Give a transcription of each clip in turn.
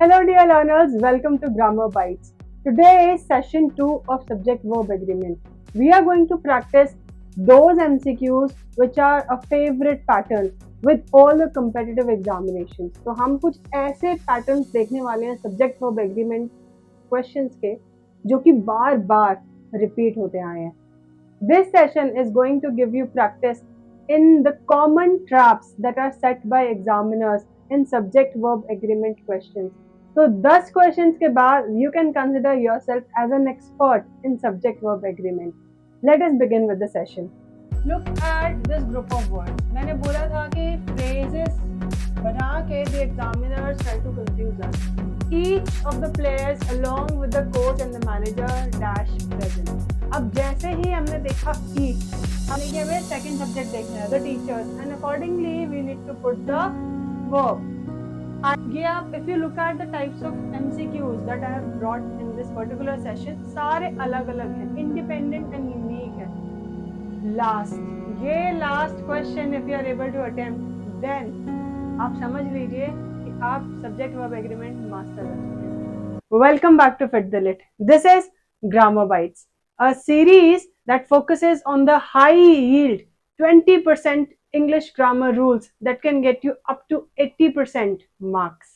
Hello, dear learners. Welcome to Grammar Bites. Today is session 2 of Subject Verb Agreement. We are going to practice those MCQs which are a favorite pattern with all the competitive examinations. तो हम कुछ ऐसे patterns देखने वाले हैं Subject Verb Agreement questions के जो कि बार बार repeat होते आए हैं. This session is going to give you practice in the common traps that are set by examiners in subject verb agreement questions. So 10 questions के बाद you can consider yourself as an expert in subject verb agreement. Let us begin with the session. Look at this group of words. मैंने बोला था कि phrases बना के the examiners try to confuse us. Each of the players along with the coach and the manager dash present. अब जैसे ही हमने देखा each, हमने क्या हमें second subject देखना है the teachers and accordingly we need to put the verb. ये आप if you look at the types of MCQs that I have brought in this particular session, सारे अलग अलग हैं, independent and unique है. Last, ये last question if you are able to attempt, then आप समझ लीजिए कि आप subject verb agreement master कर चुके हैं. Welcome back to Fit the Lit. This is Grammar Bites, a series that focuses on the high yield 20% English grammar rules that can get you up to 80% marks.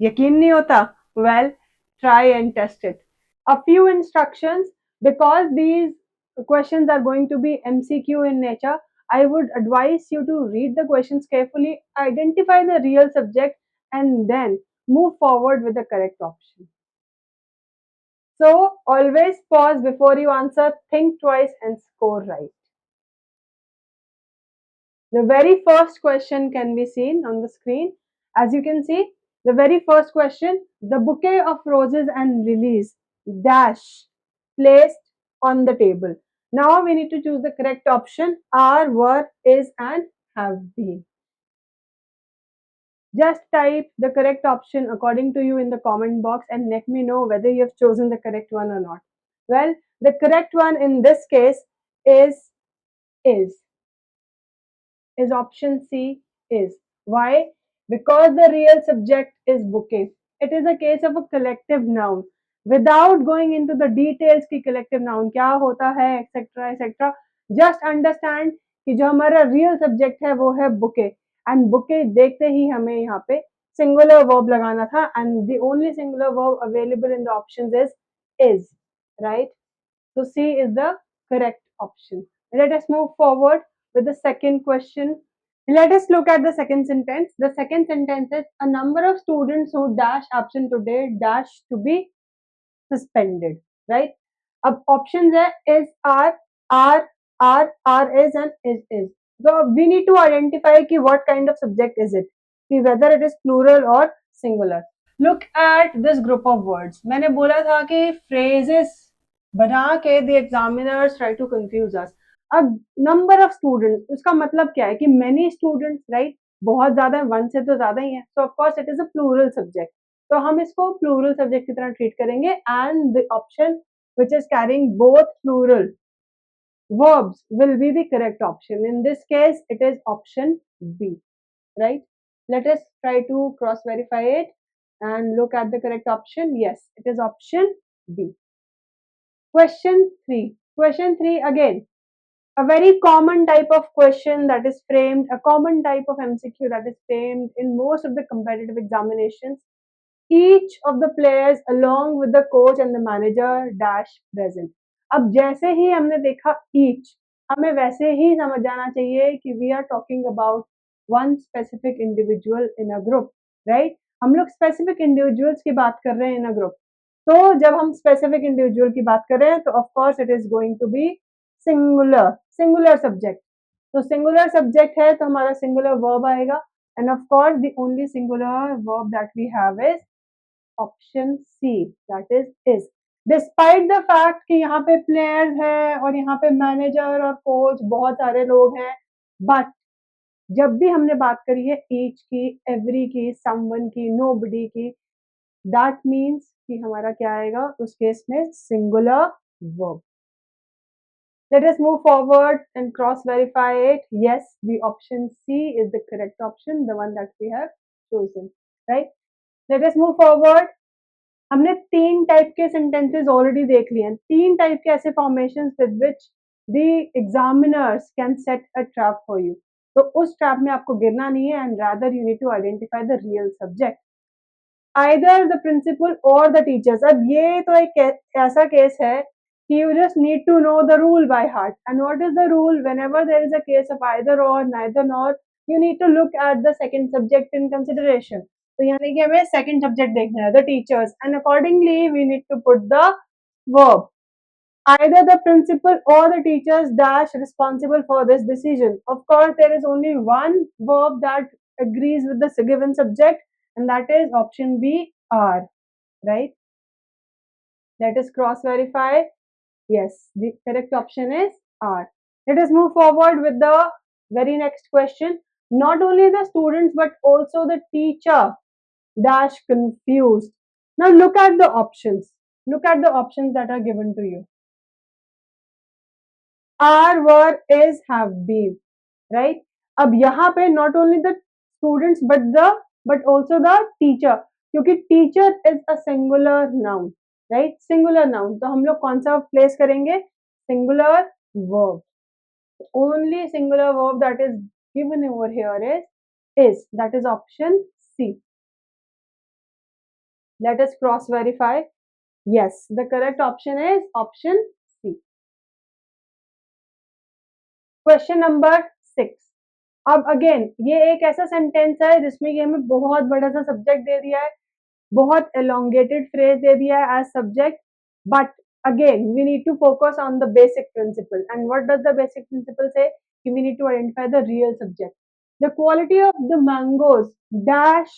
यकीन नहीं होता? Well, try and test it. A few instructions, because these questions are going to be MCQ in nature. I would advise you to read the questions carefully, identify the real subject, and then move forward with the correct option. So always pause before you answer, think twice, and score right. The very first question can be seen on the screen. As you can see, the very first question, the bouquet of roses and lilies dash placed on the table. Now we need to choose the correct option. Are, were, is, and have been. Just type the correct option according to you in the comment box and let me know whether you have chosen the correct one or not. Well, the correct one in this case is is. Is option C is. Why? Because the real subject is bouquet. It is a case of a collective noun. Without going into the details की collective noun क्या होता है etc etc, just understand कि जो हमारा real subject है वो है bouquet and bouquet देखते ही हमें यहाँ पे singular verb लगाना था and the only singular verb available in the options is, right? So C is the correct option. Let us move forward with the second question. Let us look at the second sentence. The second sentence is a number of students who dash absent today dash to be suspended, right? अब options है is, are is and is. So we need to identify कि what kind of subject is it, कि whether it is plural or singular. Look at this group of words. मैंने बोला था कि phrases बना के the examiners try to confuse us. अब number of students, उसका मतलब क्या है कि many students, right? बहुत ज्यादा है, one से तो ज्यादा ही है. So of course it is a plural subject. तो हम इसको plural subject की तरह treat करेंगे and the option which is carrying both plural verbs will be the correct option. In this case, it is option B, right? Let us try to cross verify it and look at the correct option. Yes, it is option B. Question 3. Question 3 again. A very common type of question that is framed, a common type of MCQ that is framed in most of the competitive examinations. Each of the players along with the coach and the manager dash present. अब जैसे ही हमने देखा each, हमें वैसे ही समझ जाना चाहिए कि we are talking about one specific individual in a group, right? हम लोग specific individuals की बात कर रहे हैं in a group. तो जब हम specific individual की बात कर रहे हैं तो of course it is going to be singular subject. तो singular subject है तो हमारा singular verb आएगा and of course the only singular verb that we have is option C, that is. Despite the fact कि यहाँ पे players है और यहाँ पे manager और coach बहुत सारे लोग हैं, but जब भी हमने बात करी है each की, every की, someone की, nobody की, that means कि हमारा क्या आएगा उस केस में singular verb. Let us move forward and cross verify it. Yes, the option C is the correct option, the one that we have chosen, right? Let us move forward. हमने 3 type के sentences already देख लिए हैं, 3 type के ऐसे formations with which the examiners can set a trap for you. तो उस trap में आपको गिरना नहीं है, and rather you need to identify the real subject, either the principal or the teachers. अब ये तो एक ऐसा केस है कि you just need to know the rule by heart. And what is the rule? Whenever there is a case of either or, neither nor, you need to look at the second subject in consideration. तो यानी कि हमें second subject देखना है, the teachers, and accordingly we need to put the verb. Either the principal or the teachers dash responsible for this decision. Of course, there is only one verb that agrees with the given subject, and that is option B, are. Right? Let us cross verify. Yes, the correct option is R. Let us move forward with the very next question. Not only the students but also the teacher dash confused. Now look at the options. Look at the options that are given to you. Are, were, is, have been. Right? अब यहाँ पे not only the students but also the teacher, क्योंकि teacher is a singular noun. Right? Singular noun. तो हम लोग कौन सा place करेंगे? Singular verb. Only singular verb that is given over here is. That is option C. Let us cross verify. Yes, the correct option is option C. Question number 6. अब again ये एक ऐसा सेंटेंस है जिसमें ये हमें बहुत बड़ा सा सब्जेक्ट दे दिया है, बहुत elongated phrase दे दिया है as subject, but again we need to focus on the basic principle. And what does the basic principle say? We need to identify the real subject. The quality of the mangoes dash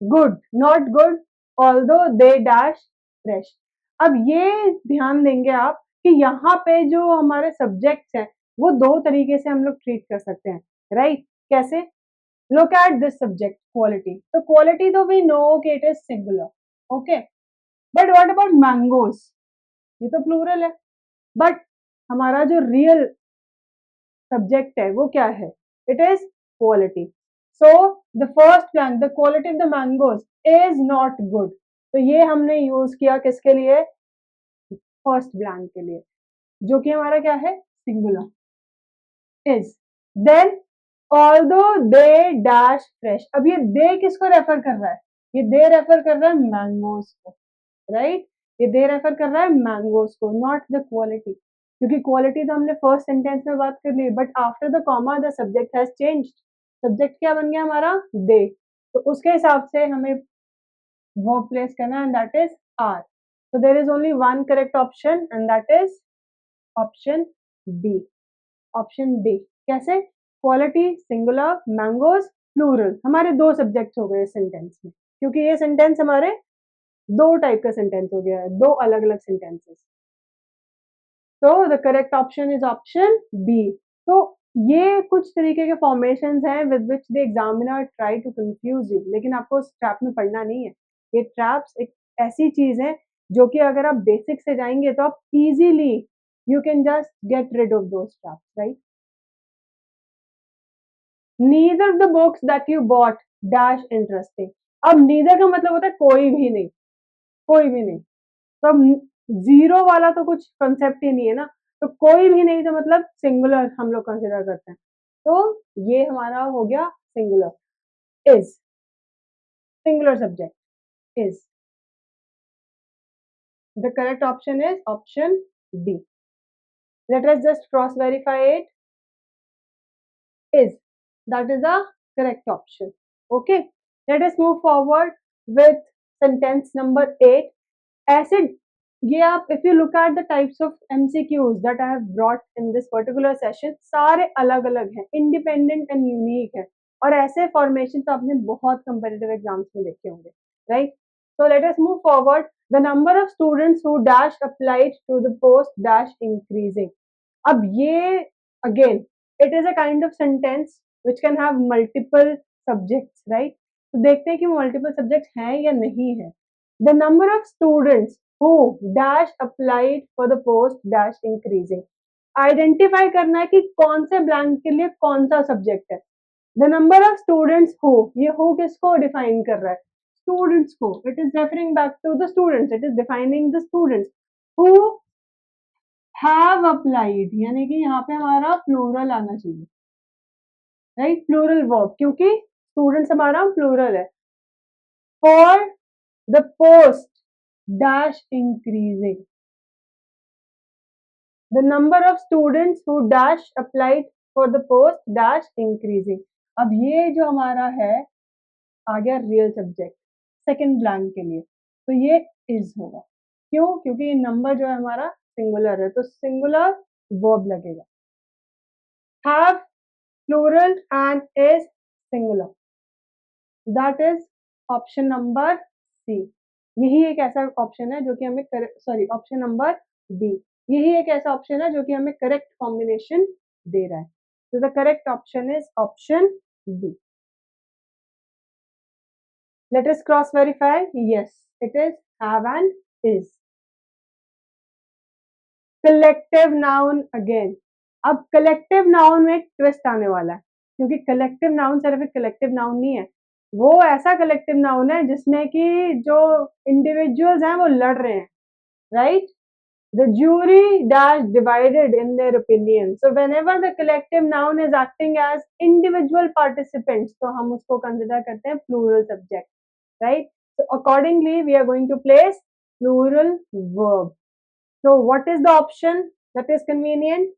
good, not good, although they dash fresh. अब ये ध्यान देंगे आप कि यहाँ पे जो हमारे सब्जेक्ट्स हैं वो दो तरीके से हम लोग ट्रीट कर सकते हैं, राइट? कैसे? Look at this subject quality. So quality though we know कि it is singular, okay? But what about mangoes? ये तो plural है. But हमारा जो real subject है वो क्या है? It is quality. So the first blank, the quality of the mangoes is not good. तो ये हमने use किया किसके लिए? First blank के लिए, जो कि हमारा क्या है? Singular. Is. Then although they dash fresh. अब ये they किसको रेफर कर रहा है? ये they रेफर कर रहा है मैंगोज को, राइट? ये they रेफर कर रहा है मैंगोज को, नॉट द क्वालिटी, क्योंकि क्वालिटी तो हमने फर्स्ट सेंटेंस में बात कर ली, but after the comma the subject has changed. Subject क्या बन गया हमारा? they. तो उसके हिसाब से हमें verb प्लेस करना है, and that is are. So there is only one correct option, and that is option B. Option B. कैसे? Quality singular, mangoes plural. हमारे दो सब्जेक्ट्स हो गए सेंटेंस में, क्योंकि ये सेंटेंस हमारे दो टाइप का सेंटेंस हो गया है, दो अलग अलग सेंटेंसेस. तो the correct option is option B. तो ये कुछ तरीके के फॉर्मेशंस हैं with which the examiner try to confuse you, लेकिन आपको उस ट्रैप में पड़ना नहीं है. ये ट्रैप्स एक ऐसी चीज है जो कि अगर आप बेसिक से जाएंगे तो आप easily you can just get rid of those traps, right? Neither of the books that you bought dash interesting. अब neither का मतलब होता है कोई भी नहीं, कोई भी नहीं. तो अब जीरो वाला तो कुछ कंसेप्ट ही नहीं है ना, तो कोई भी नहीं तो मतलब सिंगुलर हम लोग कंसिडर करते हैं. तो ये हमारा हो गया singular. Is, singular subject is. The correct option is option D. Let us just cross verify it. Is. That is the correct option. Okay. Let us move forward with sentence number 8. Acid. ये आप if you look at the types of MCQs that I have brought in this particular session, सारे अलग अलग हैं, independent and unique है, और ऐसे formation तो आपने बहुत competitive exams में देखे होंगे, right? So let us move forward. The number of students who dash applied to the post dash increasing. अब ये again it is a kind of sentence which can have multiple subjects, right? तो देखते हैं कि multiple subjects हैं या नहीं है. The number of students who dash applied for the post dash increasing. Identify करना है कि कौन से blank के लिए कौन सा subject है. The number of students who, ये who किसको define कर रहा है? स्टूडेंट्स को, it is referring back to the students, it is defining the students who have applied, यानी कि यहाँ पे हमारा प्लूरल आना चाहिए, राइट, प्लूरल वर्ब, क्योंकि स्टूडेंट्स हमारा प्लूरल है। For the post dash increasing, the number of students who dash applied for the post dash increasing. अब ये जो हमारा है आ गया रियल सब्जेक्ट सेकंड ब्लैंक के लिए, तो ये इज होगा, क्यों, क्योंकि नंबर जो है हमारा सिंगुलर है, तो सिंगुलर वर्ब लगेगा। Have plural and is singular, that is option number C. यही एक ऐसा ऑप्शन है जो कि हमें सॉरी, ऑप्शन नंबर बी, यही एक ऐसा ऑप्शन है जो कि हमें करेक्ट कॉम्बिनेशन दे रहा है। तो the correct option is option B. Let us cross verify. Yes, it is have and is. Collective noun again. अब collective noun में twist आने वाला है, क्योंकि collective noun सिर्फ एक collective noun नहीं है, वो ऐसा collective noun है जिसमें कि जो individuals हैं वो लड़ रहे हैं, right? The jury dash divided in their opinion. So whenever the collective noun is acting as individual participants, तो हम उसको consider करते हैं plural subject. Right? So accordingly, we are going to place plural verb. So what is the option that is convenient?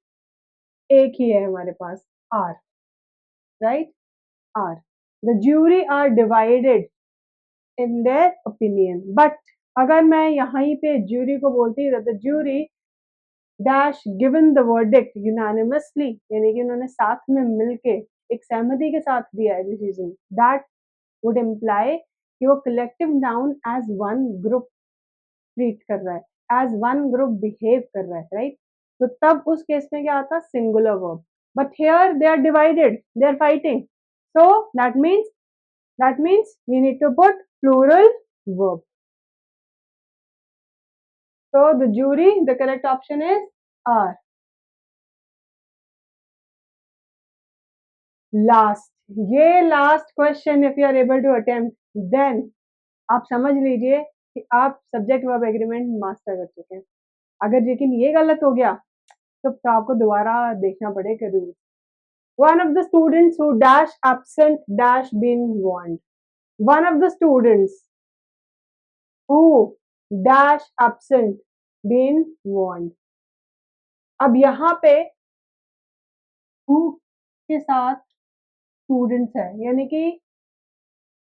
एक ही है हमारे पास, are. Right? Are. The jury are divided in their opinion. But अगर मैं यहाँ पे jury को बोलती that the jury dash given the verdict unanimously, यानी कि उन्होंने साथ में मिलके एक सहमति के साथ दिया है डिसीजन, that would imply कि वो collective noun as one group treat कर रहा है, as one group behave कर रहा है, right? तो तब उस केस में क्या आता, singular verb. But here they are divided, they are fighting. So that means we need to put plural verb. So the jury, the correct option is are. Last, ये last question if you are able to attempt, then आप समझ लीजिए कि आप subject verb agreement master कर चुके हैं। अगर लेकिन ये गलत हो गया तो आपको दोबारा देखना पड़ेगा rule. One of the students who dash absent dash been warned. One of the students who dash absent been warned. अब यहाँ पे who के साथ students है, यानी कि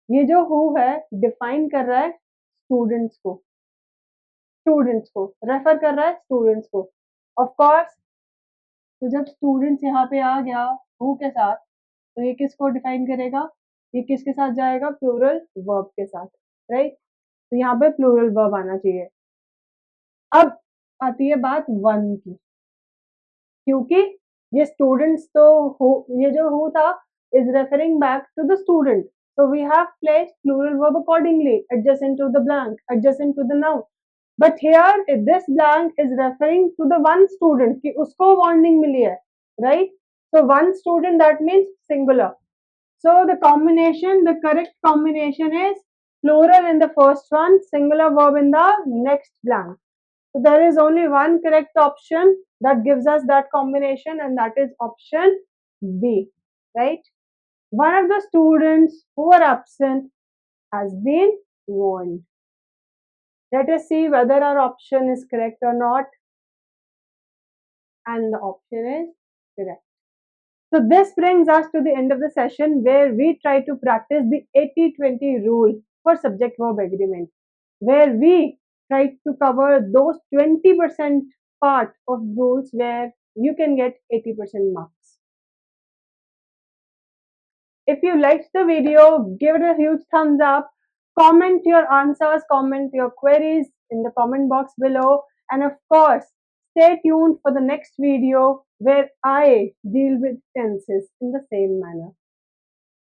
ये जो who है डिफाइन कर रहा है स्टूडेंट्स को रेफर कर रहा है स्टूडेंट्स को। ऑफ कोर्स, तो जब स्टूडेंट्स यहाँ पे आ गया who के साथ, तो ये किसको डिफाइन करेगा, ये किसके साथ जाएगा, प्लूरल वर्ब के साथ, राइट? तो यहाँ पे प्लूरल वर्ब आना चाहिए। अब आती है बात वन की, क्योंकि ये स्टूडेंट्स तो ये जो who था is referring back to the student, so we have placed plural verb accordingly adjacent to the blank, adjacent to the noun. But here this blank is referring to the one student कि उसको warning मिली है, right? So one student, that means singular. So the combination, the correct combination is plural in the first one, singular verb in the next blank. So there is only one correct option that gives us that combination, and that is option B, right? One of the students who are absent has been warned. Let us see whether our option is correct or not. And the option is correct. So this brings us to the end of the session where we try to practice the 80-20 rule for subject verb agreement, where we try to cover those 20% part of rules where you can get 80% marks. If you liked the video, give it a huge thumbs up, comment your answers, comment your queries in the comment box below, and of course, stay tuned for the next video where I deal with tenses in the same manner.